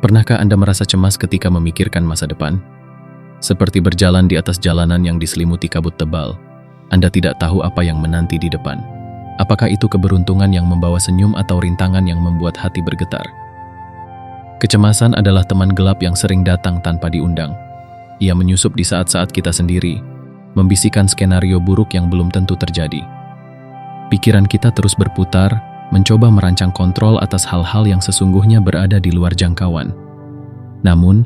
Pernahkah Anda merasa cemas ketika memikirkan masa depan? Seperti berjalan di atas jalanan yang diselimuti kabut tebal, Anda tidak tahu apa yang menanti di depan. Apakah itu keberuntungan yang membawa senyum atau rintangan yang membuat hati bergetar? Kecemasan adalah teman gelap yang sering datang tanpa diundang. Ia menyusup di saat-saat kita sendiri, membisikkan skenario buruk yang belum tentu terjadi. Pikiran kita terus berputar, mencoba merancang kontrol atas hal-hal yang sesungguhnya berada di luar jangkauan. Namun,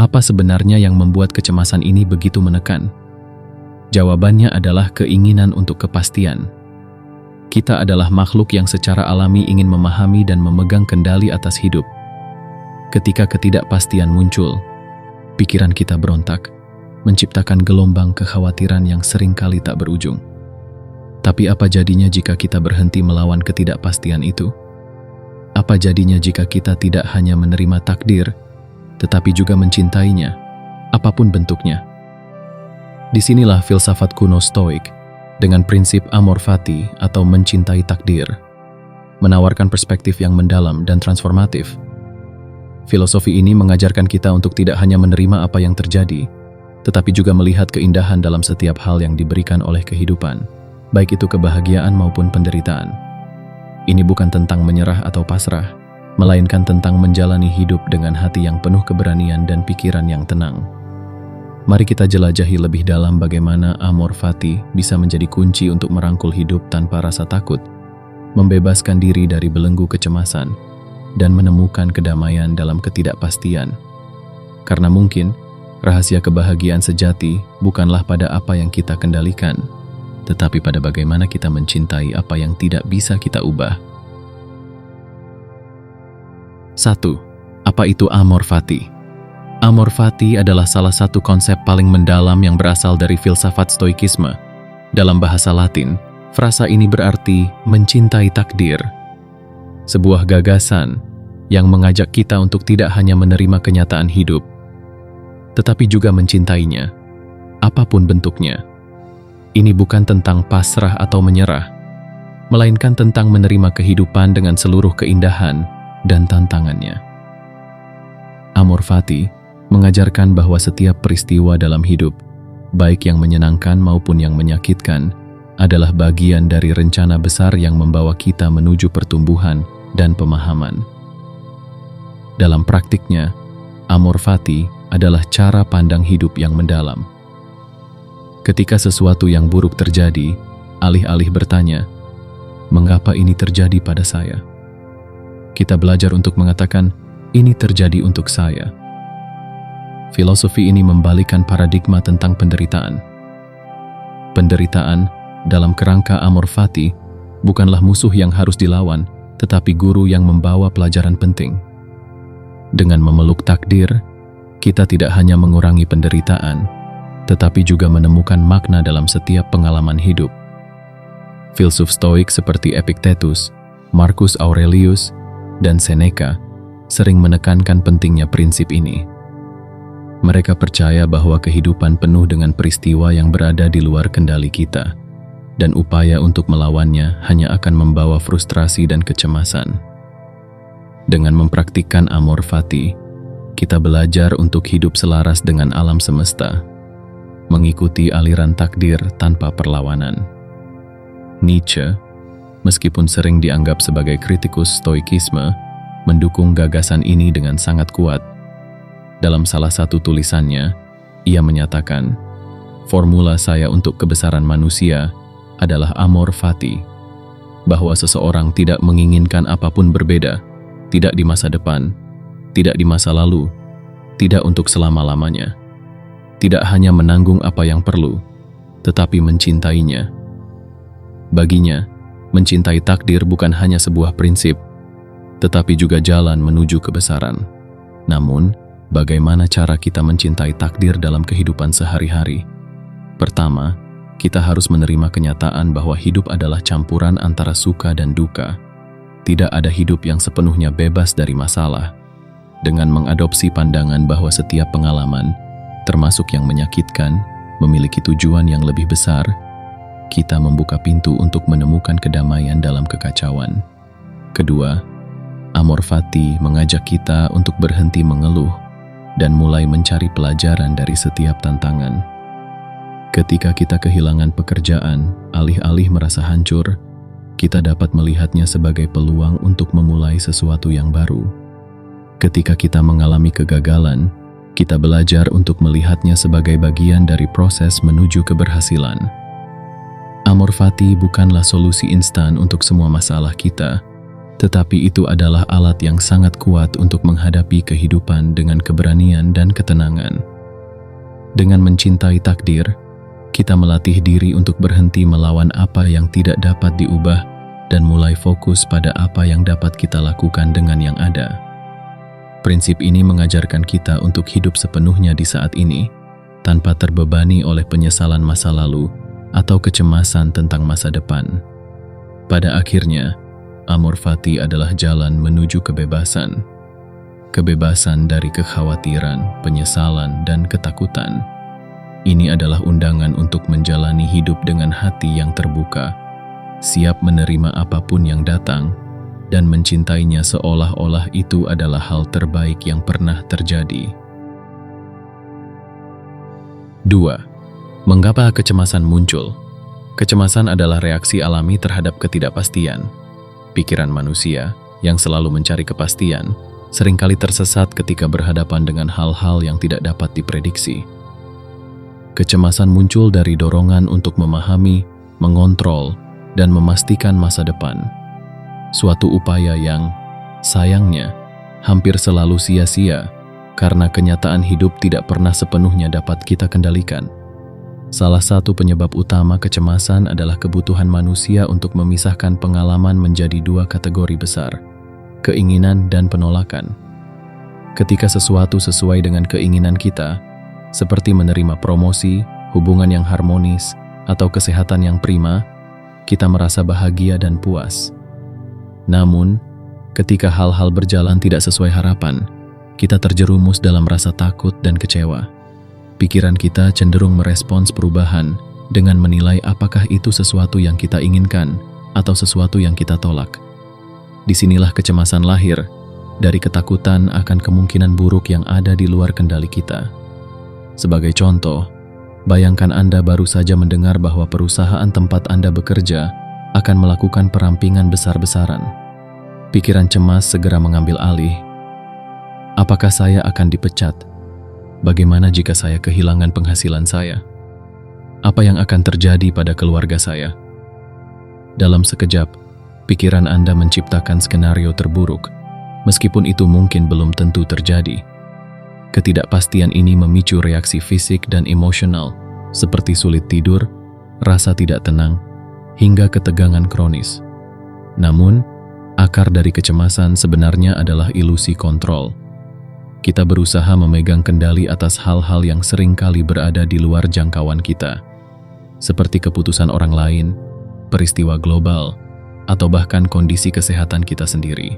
apa sebenarnya yang membuat kecemasan ini begitu menekan? Jawabannya adalah keinginan untuk kepastian. Kita adalah makhluk yang secara alami ingin memahami dan memegang kendali atas hidup. Ketika ketidakpastian muncul, pikiran kita berontak, menciptakan gelombang kekhawatiran yang seringkali tak berujung. Tapi apa jadinya jika kita berhenti melawan ketidakpastian itu? Apa jadinya jika kita tidak hanya menerima takdir, tetapi juga mencintainya, apapun bentuknya? Disinilah filsafat kuno Stoik, dengan prinsip amor fati atau mencintai takdir, menawarkan perspektif yang mendalam dan transformatif. Filosofi ini mengajarkan kita untuk tidak hanya menerima apa yang terjadi, tetapi juga melihat keindahan dalam setiap hal yang diberikan oleh kehidupan, baik itu kebahagiaan maupun penderitaan. Ini bukan tentang menyerah atau pasrah, melainkan tentang menjalani hidup dengan hati yang penuh keberanian dan pikiran yang tenang. Mari kita jelajahi lebih dalam bagaimana amor fati bisa menjadi kunci untuk merangkul hidup tanpa rasa takut, membebaskan diri dari belenggu kecemasan, dan menemukan kedamaian dalam ketidakpastian. Karena mungkin, rahasia kebahagiaan sejati bukanlah pada apa yang kita kendalikan, tetapi pada bagaimana kita mencintai apa yang tidak bisa kita ubah. 1. Apa itu amor fati? Amor fati adalah salah satu konsep paling mendalam yang berasal dari filsafat Stoikisme. Dalam bahasa Latin, frasa ini berarti mencintai takdir. Sebuah gagasan yang mengajak kita untuk tidak hanya menerima kenyataan hidup, tetapi juga mencintainya, apapun bentuknya. Ini bukan tentang pasrah atau menyerah, melainkan tentang menerima kehidupan dengan seluruh keindahan dan tantangannya. Amor fati mengajarkan bahwa setiap peristiwa dalam hidup, baik yang menyenangkan maupun yang menyakitkan, adalah bagian dari rencana besar yang membawa kita menuju pertumbuhan dan pemahaman. Dalam praktiknya, amor fati adalah cara pandang hidup yang mendalam. Ketika sesuatu yang buruk terjadi, alih-alih bertanya, "Mengapa ini terjadi pada saya?" kita belajar untuk mengatakan, "Ini terjadi untuk saya." Filosofi ini membalikkan paradigma tentang penderitaan. Penderitaan dalam kerangka amor fati bukanlah musuh yang harus dilawan, tetapi guru yang membawa pelajaran penting. Dengan memeluk takdir, kita tidak hanya mengurangi penderitaan, tetapi juga menemukan makna dalam setiap pengalaman hidup. Filsuf Stoik seperti Epictetus, Marcus Aurelius, dan Seneca sering menekankan pentingnya prinsip ini. Mereka percaya bahwa kehidupan penuh dengan peristiwa yang berada di luar kendali kita, dan upaya untuk melawannya hanya akan membawa frustrasi dan kecemasan. Dengan mempraktikkan amor fati, kita belajar untuk hidup selaras dengan alam semesta, mengikuti aliran takdir tanpa perlawanan. Nietzsche, meskipun sering dianggap sebagai kritikus Stoikisme, mendukung gagasan ini dengan sangat kuat. Dalam salah satu tulisannya, ia menyatakan, "Formula saya untuk kebesaran manusia adalah amor fati," bahwa seseorang tidak menginginkan apapun berbeda, tidak di masa depan, tidak di masa lalu, tidak untuk selama-lamanya. Tidak hanya menanggung apa yang perlu, tetapi mencintainya. Baginya, mencintai takdir bukan hanya sebuah prinsip, tetapi juga jalan menuju kebesaran. Namun, bagaimana cara kita mencintai takdir dalam kehidupan sehari-hari? Pertama, kita harus menerima kenyataan bahwa hidup adalah campuran antara suka dan duka. Tidak ada hidup yang sepenuhnya bebas dari masalah. Dengan mengadopsi pandangan bahwa setiap pengalaman, termasuk yang menyakitkan, memiliki tujuan yang lebih besar, kita membuka pintu untuk menemukan kedamaian dalam kekacauan. Kedua, Amor Fati mengajak kita untuk berhenti mengeluh dan mulai mencari pelajaran dari setiap tantangan. Ketika kita kehilangan pekerjaan, alih-alih merasa hancur, kita dapat melihatnya sebagai peluang untuk memulai sesuatu yang baru. Ketika kita mengalami kegagalan, kita belajar untuk melihatnya sebagai bagian dari proses menuju keberhasilan. Amor Fati bukanlah solusi instan untuk semua masalah kita, tetapi itu adalah alat yang sangat kuat untuk menghadapi kehidupan dengan keberanian dan ketenangan. Dengan mencintai takdir, kita melatih diri untuk berhenti melawan apa yang tidak dapat diubah dan mulai fokus pada apa yang dapat kita lakukan dengan yang ada. Prinsip ini mengajarkan kita untuk hidup sepenuhnya di saat ini, tanpa terbebani oleh penyesalan masa lalu atau kecemasan tentang masa depan. Pada akhirnya, Amor Fati adalah jalan menuju kebebasan. Kebebasan dari kekhawatiran, penyesalan, dan ketakutan. Ini adalah undangan untuk menjalani hidup dengan hati yang terbuka, siap menerima apapun yang datang, dan mencintainya seolah-olah itu adalah hal terbaik yang pernah terjadi. 2. Mengapa kecemasan muncul? Kecemasan adalah reaksi alami terhadap ketidakpastian. Pikiran manusia, yang selalu mencari kepastian, seringkali tersesat ketika berhadapan dengan hal-hal yang tidak dapat diprediksi. Kecemasan muncul dari dorongan untuk memahami, mengontrol, dan memastikan masa depan. Suatu upaya yang, sayangnya, hampir selalu sia-sia karena kenyataan hidup tidak pernah sepenuhnya dapat kita kendalikan. Salah satu penyebab utama kecemasan adalah kebutuhan manusia untuk memisahkan pengalaman menjadi dua kategori besar, keinginan dan penolakan. Ketika sesuatu sesuai dengan keinginan kita, seperti menerima promosi, hubungan yang harmonis, atau kesehatan yang prima, kita merasa bahagia dan puas. Namun, ketika hal-hal berjalan tidak sesuai harapan, kita terjerumus dalam rasa takut dan kecewa. Pikiran kita cenderung merespons perubahan dengan menilai apakah itu sesuatu yang kita inginkan atau sesuatu yang kita tolak. Disinilah kecemasan lahir, dari ketakutan akan kemungkinan buruk yang ada di luar kendali kita. Sebagai contoh, bayangkan Anda baru saja mendengar bahwa perusahaan tempat Anda bekerja akan melakukan perampingan besar-besaran. Pikiran cemas segera mengambil alih. Apakah saya akan dipecat? Bagaimana jika saya kehilangan penghasilan saya? Apa yang akan terjadi pada keluarga saya? Dalam sekejap, pikiran Anda menciptakan skenario terburuk, meskipun itu mungkin belum tentu terjadi. Ketidakpastian ini memicu reaksi fisik dan emosional, seperti sulit tidur, rasa tidak tenang, hingga ketegangan kronis. Namun, akar dari kecemasan sebenarnya adalah ilusi kontrol. Kita berusaha memegang kendali atas hal-hal yang seringkali berada di luar jangkauan kita, seperti keputusan orang lain, peristiwa global, atau bahkan kondisi kesehatan kita sendiri.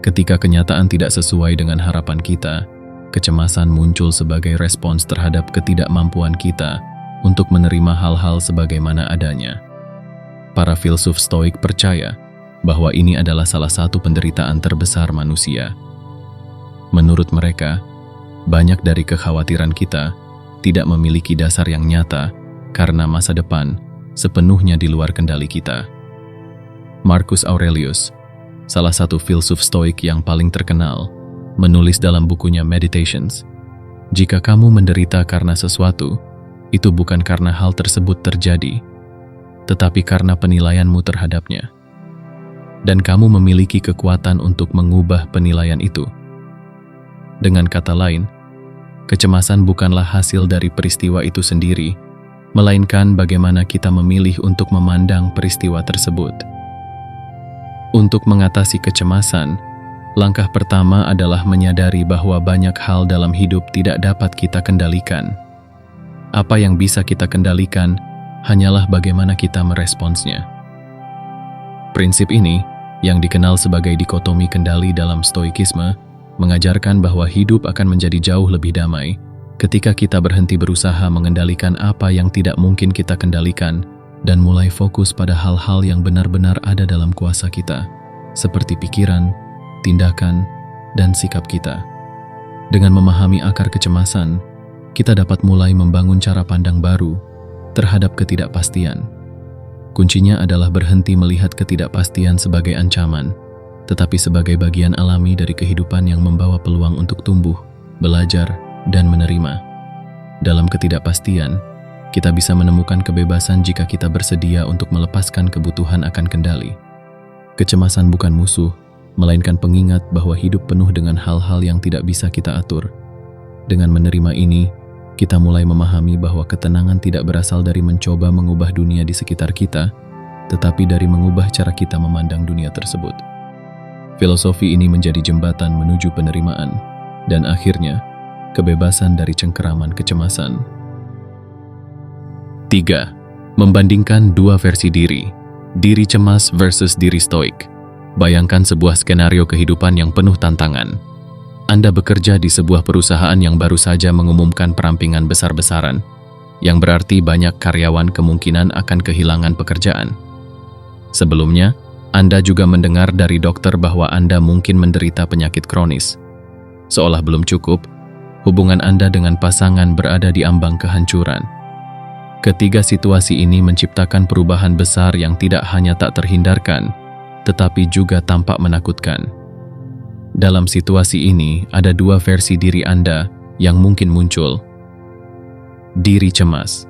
Ketika kenyataan tidak sesuai dengan harapan kita, kecemasan muncul sebagai respons terhadap ketidakmampuan kita untuk menerima hal-hal sebagaimana adanya. Para filsuf Stoik percaya bahwa ini adalah salah satu penderitaan terbesar manusia. Menurut mereka, banyak dari kekhawatiran kita tidak memiliki dasar yang nyata karena masa depan sepenuhnya di luar kendali kita. Marcus Aurelius, salah satu filsuf Stoik yang paling terkenal, menulis dalam bukunya Meditations, "Jika kamu menderita karena sesuatu, itu bukan karena hal tersebut terjadi, tetapi karena penilaianmu terhadapnya. Dan kamu memiliki kekuatan untuk mengubah penilaian itu." Dengan kata lain, kecemasan bukanlah hasil dari peristiwa itu sendiri, melainkan bagaimana kita memilih untuk memandang peristiwa tersebut. Untuk mengatasi kecemasan, langkah pertama adalah menyadari bahwa banyak hal dalam hidup tidak dapat kita kendalikan. Apa yang bisa kita kendalikan hanyalah bagaimana kita meresponsnya. Prinsip ini, yang dikenal sebagai dikotomi kendali dalam Stoikisme, mengajarkan bahwa hidup akan menjadi jauh lebih damai ketika kita berhenti berusaha mengendalikan apa yang tidak mungkin kita kendalikan dan mulai fokus pada hal-hal yang benar-benar ada dalam kuasa kita, seperti pikiran, tindakan, dan sikap kita. Dengan memahami akar kecemasan, kita dapat mulai membangun cara pandang baru terhadap ketidakpastian. Kuncinya adalah berhenti melihat ketidakpastian sebagai ancaman, tetapi sebagai bagian alami dari kehidupan yang membawa peluang untuk tumbuh, belajar, dan menerima. Dalam ketidakpastian, kita bisa menemukan kebebasan jika kita bersedia untuk melepaskan kebutuhan akan kendali. Kecemasan bukan musuh, melainkan pengingat bahwa hidup penuh dengan hal-hal yang tidak bisa kita atur. Dengan menerima ini, kita mulai memahami bahwa ketenangan tidak berasal dari mencoba mengubah dunia di sekitar kita, tetapi dari mengubah cara kita memandang dunia tersebut. Filosofi ini menjadi jembatan menuju penerimaan, dan akhirnya, kebebasan dari cengkeraman kecemasan. 3. Membandingkan dua versi diri. Diri cemas versus diri stoik. Bayangkan sebuah skenario kehidupan yang penuh tantangan. Anda bekerja di sebuah perusahaan yang baru saja mengumumkan perampingan besar-besaran, yang berarti banyak karyawan kemungkinan akan kehilangan pekerjaan. Sebelumnya, Anda juga mendengar dari dokter bahwa Anda mungkin menderita penyakit kronis. Seolah belum cukup, hubungan Anda dengan pasangan berada di ambang kehancuran. Ketiga situasi ini menciptakan perubahan besar yang tidak hanya tak terhindarkan, tetapi juga tampak menakutkan. Dalam situasi ini, ada dua versi diri Anda yang mungkin muncul. Diri cemas.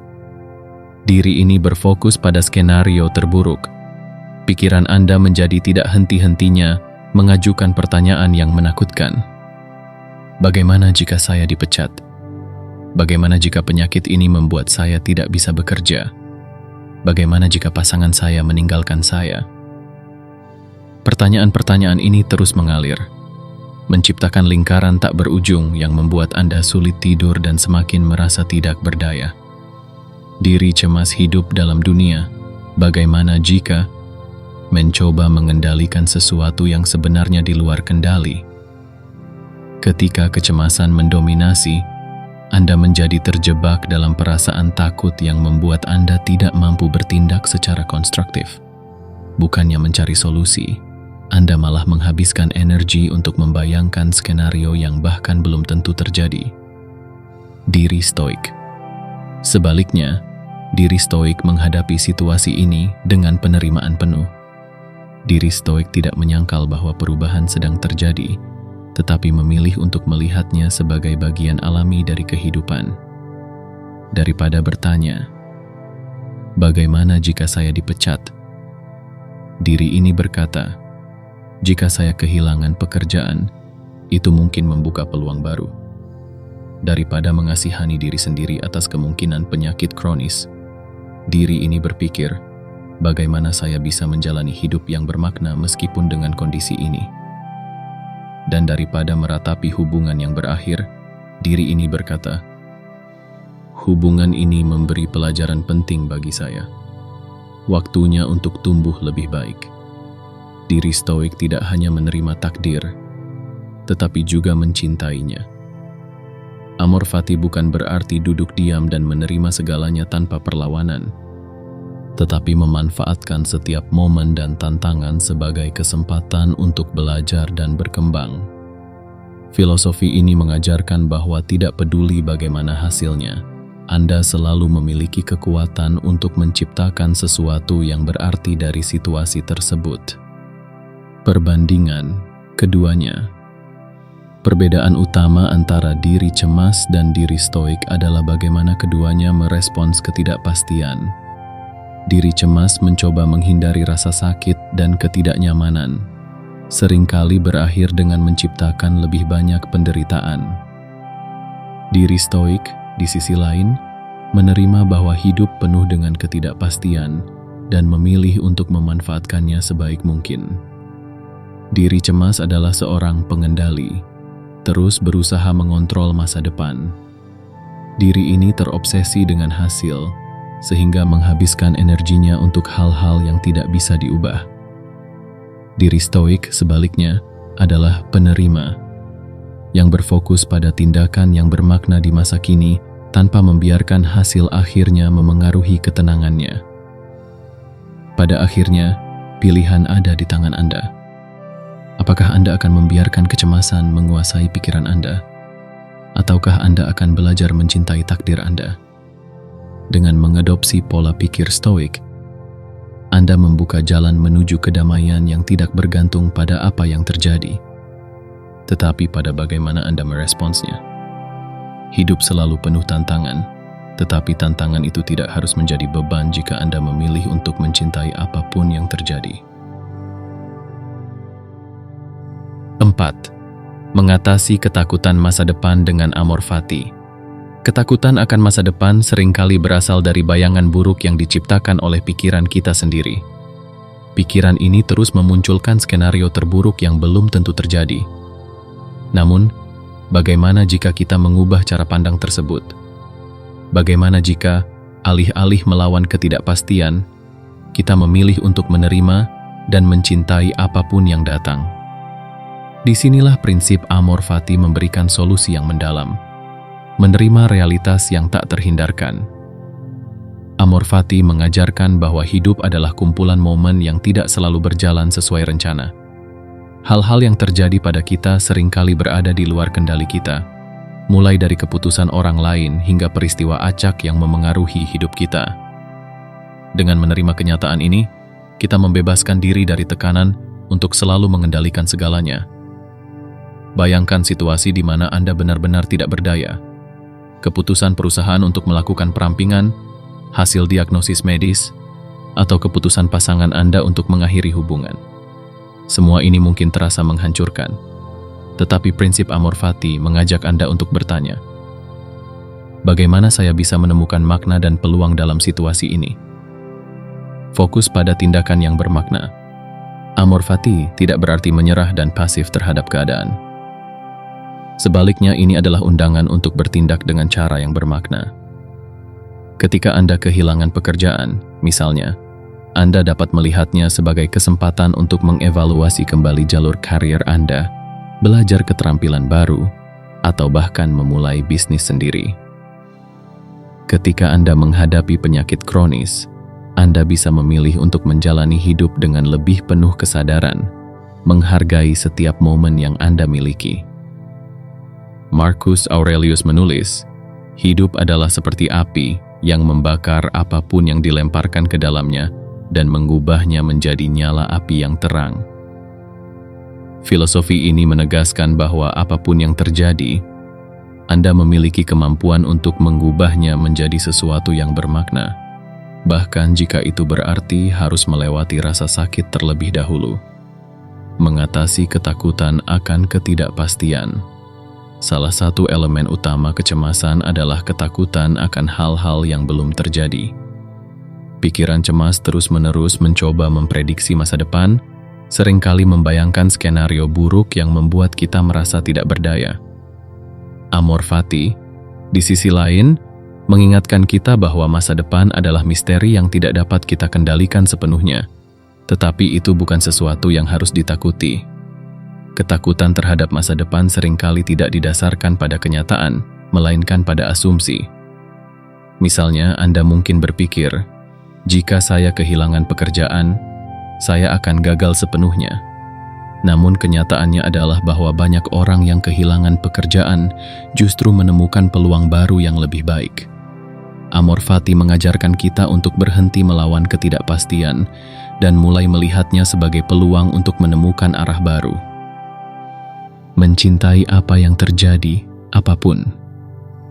Diri ini berfokus pada skenario terburuk. Pikiran Anda menjadi tidak henti-hentinya mengajukan pertanyaan yang menakutkan. Bagaimana jika saya dipecat? Bagaimana jika penyakit ini membuat saya tidak bisa bekerja? Bagaimana jika pasangan saya meninggalkan saya? Pertanyaan-pertanyaan ini terus mengalir, menciptakan lingkaran tak berujung yang membuat Anda sulit tidur dan semakin merasa tidak berdaya. Diri cemas hidup dalam dunia, bagaimana jika mencoba mengendalikan sesuatu yang sebenarnya di luar kendali. Ketika kecemasan mendominasi, Anda menjadi terjebak dalam perasaan takut yang membuat Anda tidak mampu bertindak secara konstruktif. Bukannya mencari solusi, Anda malah menghabiskan energi untuk membayangkan skenario yang bahkan belum tentu terjadi. Diri stoik. Sebaliknya, diri stoik menghadapi situasi ini dengan penerimaan penuh. Diri stoik tidak menyangkal bahwa perubahan sedang terjadi, tetapi memilih untuk melihatnya sebagai bagian alami dari kehidupan. Daripada bertanya, "Bagaimana jika saya dipecat?" Diri ini berkata, "Jika saya kehilangan pekerjaan, itu mungkin membuka peluang baru." Daripada mengasihani diri sendiri atas kemungkinan penyakit kronis, diri ini berpikir, "Bagaimana saya bisa menjalani hidup yang bermakna meskipun dengan kondisi ini?" Dan daripada meratapi hubungan yang berakhir, diri ini berkata, "Hubungan ini memberi pelajaran penting bagi saya. Waktunya untuk tumbuh lebih baik." Diri stoik tidak hanya menerima takdir, tetapi juga mencintainya. Amor fati bukan berarti duduk diam dan menerima segalanya tanpa perlawanan, tetapi memanfaatkan setiap momen dan tantangan sebagai kesempatan untuk belajar dan berkembang. Filosofi ini mengajarkan bahwa tidak peduli bagaimana hasilnya, Anda selalu memiliki kekuatan untuk menciptakan sesuatu yang berarti dari situasi tersebut. Perbandingan keduanya. Perbedaan utama antara diri cemas dan diri stoik adalah bagaimana keduanya merespons ketidakpastian. Diri cemas mencoba menghindari rasa sakit dan ketidaknyamanan, seringkali berakhir dengan menciptakan lebih banyak penderitaan. Diri stoik, di sisi lain, menerima bahwa hidup penuh dengan ketidakpastian dan memilih untuk memanfaatkannya sebaik mungkin. Diri cemas adalah seorang pengendali, terus berusaha mengontrol masa depan. Diri ini terobsesi dengan hasil, sehingga menghabiskan energinya untuk hal-hal yang tidak bisa diubah. Diri stoik, sebaliknya, adalah penerima, yang berfokus pada tindakan yang bermakna di masa kini tanpa membiarkan hasil akhirnya memengaruhi ketenangannya. Pada akhirnya, pilihan ada di tangan Anda. Apakah Apakah Anda akan membiarkan kecemasan menguasai pikiran Anda? Ataukah Anda akan belajar mencintai takdir Anda? Dengan mengadopsi pola pikir stoik, Anda membuka jalan menuju kedamaian yang tidak bergantung pada apa yang terjadi, tetapi pada bagaimana Anda meresponsnya. Hidup selalu penuh tantangan, tetapi tantangan itu tidak harus menjadi beban jika Anda memilih untuk mencintai apapun yang terjadi. 4. Mengatasi ketakutan masa depan dengan amor fati. Ketakutan akan masa depan seringkali berasal dari bayangan buruk yang diciptakan oleh pikiran kita sendiri. Pikiran ini terus memunculkan skenario terburuk yang belum tentu terjadi. Namun, bagaimana jika kita mengubah cara pandang tersebut? Bagaimana jika, alih-alih melawan ketidakpastian, kita memilih untuk menerima dan mencintai apapun yang datang? Disinilah prinsip amor fati memberikan solusi yang mendalam. Menerima realitas yang tak terhindarkan. Amor fati mengajarkan bahwa hidup adalah kumpulan momen yang tidak selalu berjalan sesuai rencana. Hal-hal yang terjadi pada kita seringkali berada di luar kendali kita, mulai dari keputusan orang lain hingga peristiwa acak yang memengaruhi hidup kita. Dengan menerima kenyataan ini, kita membebaskan diri dari tekanan untuk selalu mengendalikan segalanya. Bayangkan situasi di mana Anda benar-benar tidak berdaya. Keputusan perusahaan untuk melakukan perampingan, hasil diagnosis medis, atau keputusan pasangan Anda untuk mengakhiri hubungan. Semua ini mungkin terasa menghancurkan, tetapi prinsip amor fati mengajak Anda untuk bertanya, bagaimana saya bisa menemukan makna dan peluang dalam situasi ini? Fokus pada tindakan yang bermakna. Amor fati tidak berarti menyerah dan pasif terhadap keadaan. Sebaliknya, ini adalah undangan untuk bertindak dengan cara yang bermakna. Ketika Anda kehilangan pekerjaan, misalnya, Anda dapat melihatnya sebagai kesempatan untuk mengevaluasi kembali jalur karir Anda, belajar keterampilan baru, atau bahkan memulai bisnis sendiri. Ketika Anda menghadapi penyakit kronis, Anda bisa memilih untuk menjalani hidup dengan lebih penuh kesadaran, menghargai setiap momen yang Anda miliki. Marcus Aurelius menulis, hidup adalah seperti api yang membakar apapun yang dilemparkan ke dalamnya dan mengubahnya menjadi nyala api yang terang. Filosofi ini menegaskan bahwa apapun yang terjadi, Anda memiliki kemampuan untuk mengubahnya menjadi sesuatu yang bermakna, bahkan jika itu berarti harus melewati rasa sakit terlebih dahulu. Mengatasi ketakutan akan ketidakpastian. Salah satu elemen utama kecemasan adalah ketakutan akan hal-hal yang belum terjadi. Pikiran cemas terus-menerus mencoba memprediksi masa depan, seringkali membayangkan skenario buruk yang membuat kita merasa tidak berdaya. Amor fati, di sisi lain, mengingatkan kita bahwa masa depan adalah misteri yang tidak dapat kita kendalikan sepenuhnya, tetapi itu bukan sesuatu yang harus ditakuti. Ketakutan terhadap masa depan seringkali tidak didasarkan pada kenyataan, melainkan pada asumsi. Misalnya, Anda mungkin berpikir, jika saya kehilangan pekerjaan, saya akan gagal sepenuhnya. Namun kenyataannya adalah bahwa banyak orang yang kehilangan pekerjaan justru menemukan peluang baru yang lebih baik. Amor fati mengajarkan kita untuk berhenti melawan ketidakpastian dan mulai melihatnya sebagai peluang untuk menemukan arah baru. Mencintai apa yang terjadi, apapun.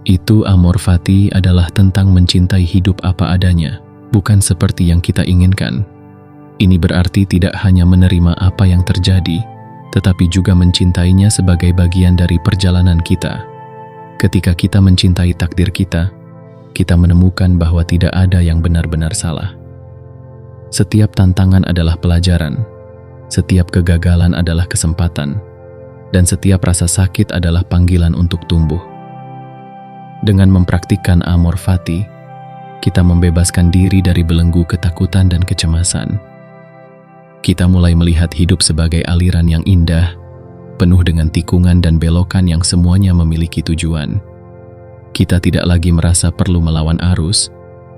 Itu amor fati adalah tentang mencintai hidup apa adanya, bukan seperti yang kita inginkan. Ini berarti tidak hanya menerima apa yang terjadi, tetapi juga mencintainya sebagai bagian dari perjalanan kita. Ketika kita mencintai takdir kita menemukan bahwa tidak ada yang benar-benar salah. Setiap tantangan adalah pelajaran, setiap kegagalan adalah kesempatan, dan setiap rasa sakit adalah panggilan untuk tumbuh. Dengan mempraktikkan amor fati, kita membebaskan diri dari belenggu ketakutan dan kecemasan. Kita mulai melihat hidup sebagai aliran yang indah, penuh dengan tikungan dan belokan yang semuanya memiliki tujuan. Kita tidak lagi merasa perlu melawan arus,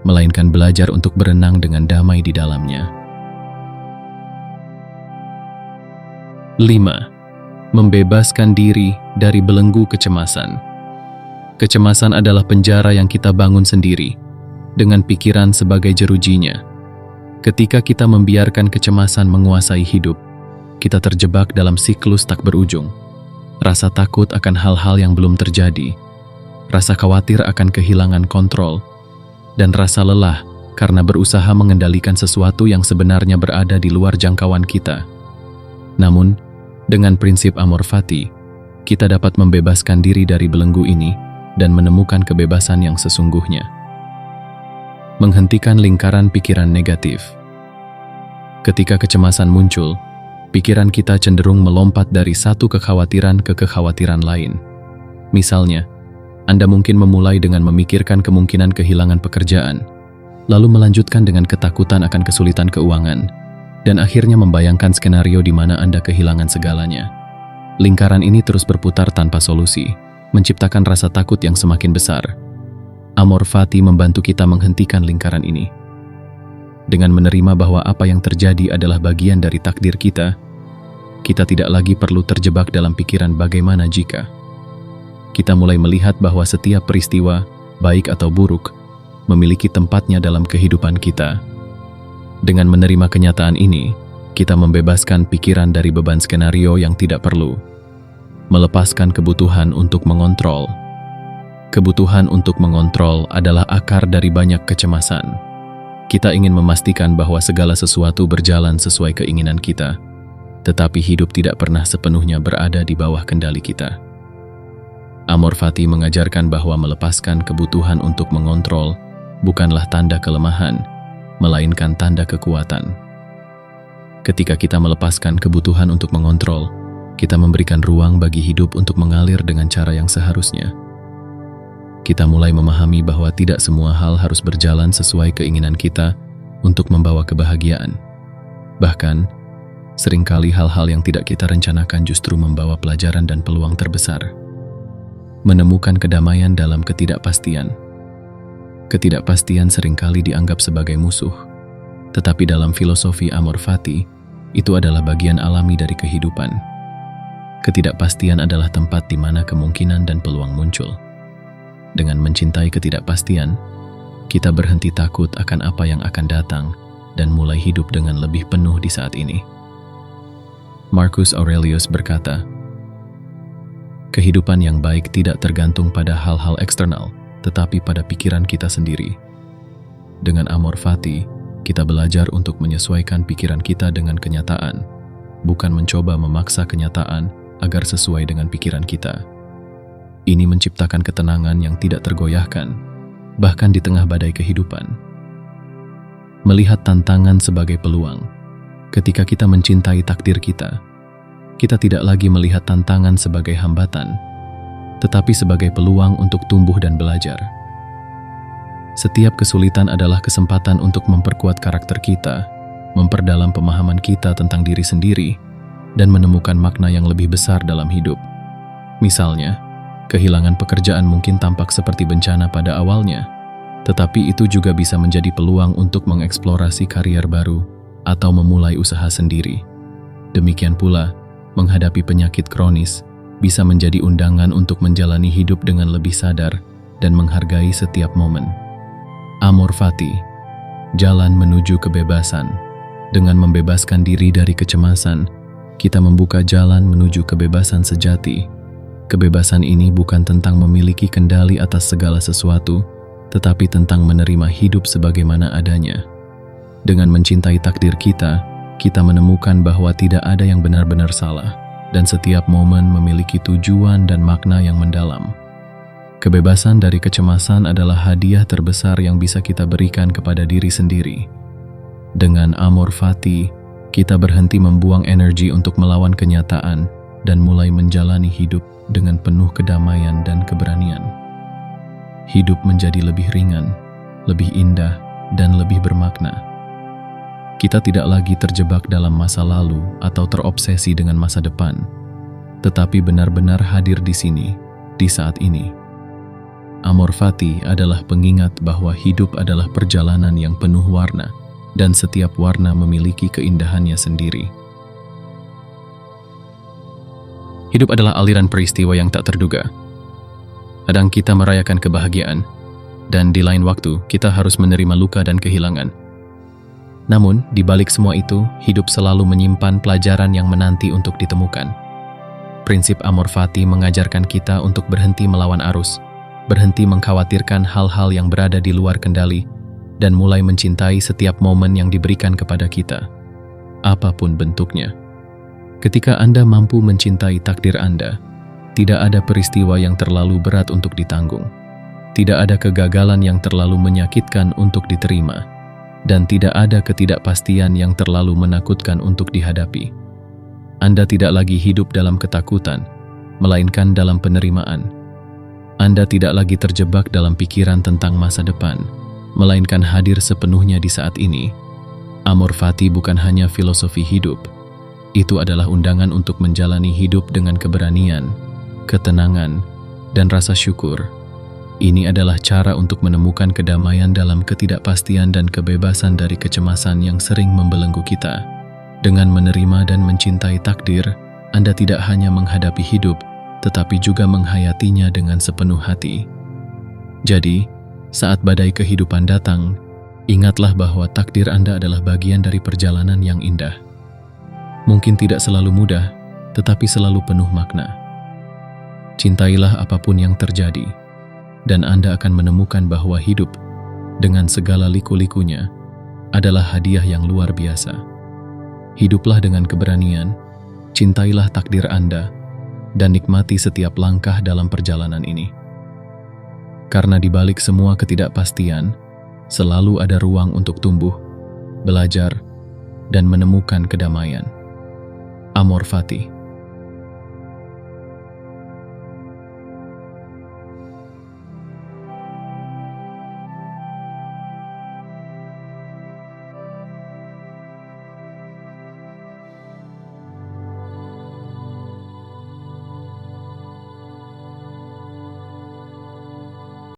melainkan belajar untuk berenang dengan damai di dalamnya. 5. membebaskan diri dari belenggu kecemasan. Kecemasan adalah penjara yang kita bangun sendiri, dengan pikiran sebagai jerujinya. Ketika kita membiarkan kecemasan menguasai hidup, kita terjebak dalam siklus tak berujung. Rasa takut akan hal-hal yang belum terjadi, rasa khawatir akan kehilangan kontrol, dan rasa lelah karena berusaha mengendalikan sesuatu yang sebenarnya berada di luar jangkauan kita. Namun, dengan prinsip amor fati, kita dapat membebaskan diri dari belenggu ini dan menemukan kebebasan yang sesungguhnya. Menghentikan lingkaran pikiran negatif. Ketika kecemasan muncul, pikiran kita cenderung melompat dari satu kekhawatiran ke kekhawatiran lain. Misalnya, Anda mungkin memulai dengan memikirkan kemungkinan kehilangan pekerjaan, lalu melanjutkan dengan ketakutan akan kesulitan keuangan, dan akhirnya membayangkan skenario di mana Anda kehilangan segalanya. Lingkaran ini terus berputar tanpa solusi, menciptakan rasa takut yang semakin besar. Amor fati membantu kita menghentikan lingkaran ini. Dengan menerima bahwa apa yang terjadi adalah bagian dari takdir kita tidak lagi perlu terjebak dalam pikiran bagaimana jika. Kita mulai melihat bahwa setiap peristiwa, baik atau buruk, memiliki tempatnya dalam kehidupan kita. Dengan menerima kenyataan ini, kita membebaskan pikiran dari beban skenario yang tidak perlu. Melepaskan kebutuhan untuk mengontrol. Kebutuhan untuk mengontrol adalah akar dari banyak kecemasan. Kita ingin memastikan bahwa segala sesuatu berjalan sesuai keinginan kita, tetapi hidup tidak pernah sepenuhnya berada di bawah kendali kita. Amor fati mengajarkan bahwa melepaskan kebutuhan untuk mengontrol bukanlah tanda kelemahan, melainkan tanda kekuatan. Ketika kita melepaskan kebutuhan untuk mengontrol, kita memberikan ruang bagi hidup untuk mengalir dengan cara yang seharusnya. Kita mulai memahami bahwa tidak semua hal harus berjalan sesuai keinginan kita untuk membawa kebahagiaan. Bahkan, seringkali hal-hal yang tidak kita rencanakan justru membawa pelajaran dan peluang terbesar. Menemukan kedamaian dalam ketidakpastian. Ketidakpastian seringkali dianggap sebagai musuh, tetapi dalam filosofi amor fati, itu adalah bagian alami dari kehidupan. Ketidakpastian adalah tempat di mana kemungkinan dan peluang muncul. Dengan mencintai ketidakpastian, kita berhenti takut akan apa yang akan datang dan mulai hidup dengan lebih penuh di saat ini. Marcus Aurelius berkata, "Kehidupan yang baik tidak tergantung pada hal-hal eksternal, tetapi pada pikiran kita sendiri." Dengan amor fati, kita belajar untuk menyesuaikan pikiran kita dengan kenyataan, bukan mencoba memaksa kenyataan agar sesuai dengan pikiran kita. Ini menciptakan ketenangan yang tidak tergoyahkan, bahkan di tengah badai kehidupan. Melihat tantangan sebagai peluang. Ketika kita mencintai takdir kita tidak lagi melihat tantangan sebagai hambatan, tetapi sebagai peluang untuk tumbuh dan belajar. Setiap kesulitan adalah kesempatan untuk memperkuat karakter kita, memperdalam pemahaman kita tentang diri sendiri, dan menemukan makna yang lebih besar dalam hidup. Misalnya, kehilangan pekerjaan mungkin tampak seperti bencana pada awalnya, tetapi itu juga bisa menjadi peluang untuk mengeksplorasi karier baru atau memulai usaha sendiri. Demikian pula, menghadapi penyakit kronis bisa menjadi undangan untuk menjalani hidup dengan lebih sadar dan menghargai setiap momen. Amor fati, jalan menuju kebebasan. Dengan membebaskan diri dari kecemasan, kita membuka jalan menuju kebebasan sejati. Kebebasan ini bukan tentang memiliki kendali atas segala sesuatu, tetapi tentang menerima hidup sebagaimana adanya. Dengan mencintai takdir kita menemukan bahwa tidak ada yang benar-benar salah, dan setiap momen memiliki tujuan dan makna yang mendalam. Kebebasan dari kecemasan adalah hadiah terbesar yang bisa kita berikan kepada diri sendiri. Dengan amor fati, kita berhenti membuang energi untuk melawan kenyataan dan mulai menjalani hidup dengan penuh kedamaian dan keberanian. Hidup menjadi lebih ringan, lebih indah, dan lebih bermakna. Kita tidak lagi terjebak dalam masa lalu atau terobsesi dengan masa depan, tetapi benar-benar hadir di sini, di saat ini. Amor fati adalah pengingat bahwa hidup adalah perjalanan yang penuh warna, dan setiap warna memiliki keindahannya sendiri. Hidup adalah aliran peristiwa yang tak terduga. Kadang kita merayakan kebahagiaan, dan di lain waktu kita harus menerima luka dan kehilangan. Namun, di balik semua itu, hidup selalu menyimpan pelajaran yang menanti untuk ditemukan. Prinsip Amor Fati mengajarkan kita untuk berhenti melawan arus, berhenti mengkhawatirkan hal-hal yang berada di luar kendali, dan mulai mencintai setiap momen yang diberikan kepada kita, apapun bentuknya. Ketika Anda mampu mencintai takdir Anda, tidak ada peristiwa yang terlalu berat untuk ditanggung. Tidak ada kegagalan yang terlalu menyakitkan untuk diterima, dan tidak ada ketidakpastian yang terlalu menakutkan untuk dihadapi. Anda tidak lagi hidup dalam ketakutan, melainkan dalam penerimaan. Anda tidak lagi terjebak dalam pikiran tentang masa depan, melainkan hadir sepenuhnya di saat ini. Amor Fati bukan hanya filosofi hidup, itu adalah undangan untuk menjalani hidup dengan keberanian, ketenangan, dan rasa syukur. Ini adalah cara untuk menemukan kedamaian dalam ketidakpastian dan kebebasan dari kecemasan yang sering membelenggu kita. Dengan menerima dan mencintai takdir, Anda tidak hanya menghadapi hidup, tetapi juga menghayatinya dengan sepenuh hati. Jadi, saat badai kehidupan datang, ingatlah bahwa takdir Anda adalah bagian dari perjalanan yang indah. Mungkin tidak selalu mudah, tetapi selalu penuh makna. Cintailah apapun yang terjadi, dan Anda akan menemukan bahwa hidup, dengan segala liku-likunya, adalah hadiah yang luar biasa. Hiduplah dengan keberanian, cintailah takdir Anda, dan nikmati setiap langkah dalam perjalanan ini. Karena di balik semua ketidakpastian, selalu ada ruang untuk tumbuh, belajar, dan menemukan kedamaian. Amor Fati.